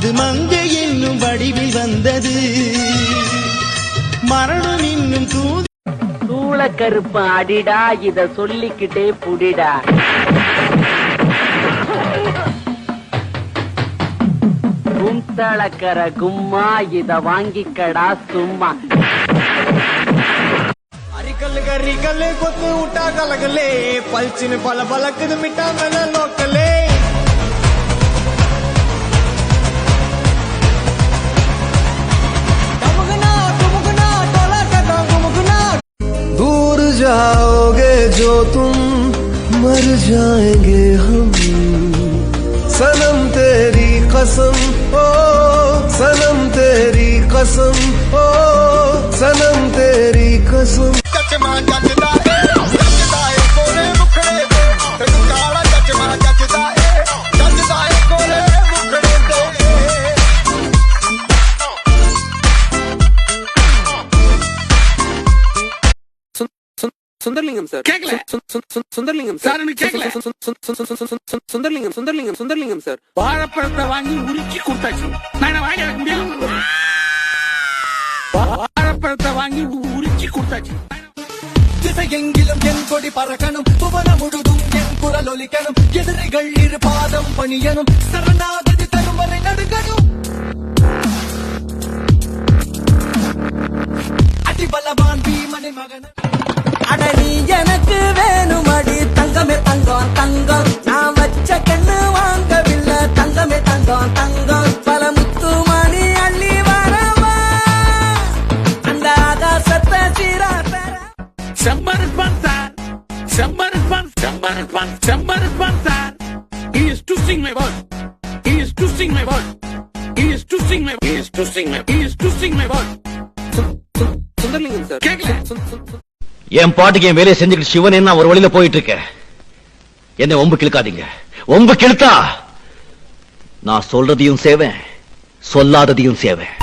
அது மங்கை என்னும் வடிவில் வந்தது மரணம் இன்னும் தூள கருப்பு அடிடா இத சொல்லிக்கிட்டே புடிடா கும்தளக்கர கும்மா இத வாங்கிக்கடா சும்மா அரிக்கல்லு கரிக்கல்லு கொத்து விட்டா கலகலே பல்ச்சின்னு பல பலக்குது மிட்டா மேல லோக்கலே दूर जाओगे जो तुम मर जाएंगे हम सनम तेरी कसम ओ सनम तेरी कसम ओ सनम तेरी कसम சுந்தர்லிங்கம் சார் கேக்கல சுந்தர்லிங்கம் சார் கேக்கல சுந்தர்லிங்கம் சார் வாழைப்பழத்தை வாங்கி உரிச்சு கொடுத்தாச்சு நான் வாங்கி வைக்க முடியும் வாழைப்பழத்தை வாங்கி உரிச்சு கொடுத்தாச்சு திசையெங்கிலும் என் கொடி பறக்கணும் புவனம் முழுதும் என் குரல் ஒலிக்கணும் எதிரிகள் இரு பாதம் பணியணும் சரணாகதி தரும் வரை நடுங்கணும் அடிபலவான் பீமனை மகன் அடனி எனக்கு வேணும் அடி தங்கமே தங்கம் தங்கம் நான் வச்ச கண்ணு வாங்கவில்லை தங்கமே தங்கம் தங்கம் பல முத்து மணி அள்ளி வரவா அந்த ஆகாசத்தை சீரா பெற Semmaruppan sir Semmaruppan sir he is to sing my word Sundaralingam sir கேக்கல என் பாட்டுக்கு என் வேலையை செஞ்சுக்கிட்டு சிவன் என்ன ஒரு வழியில போயிட்டு இருக்க என்ன ஒம்பு கிழக்காதீங்க ஒம்பு கிழத்தா நான் சொல்றதையும் சேவேன் சொல்லாததையும் சேவேன்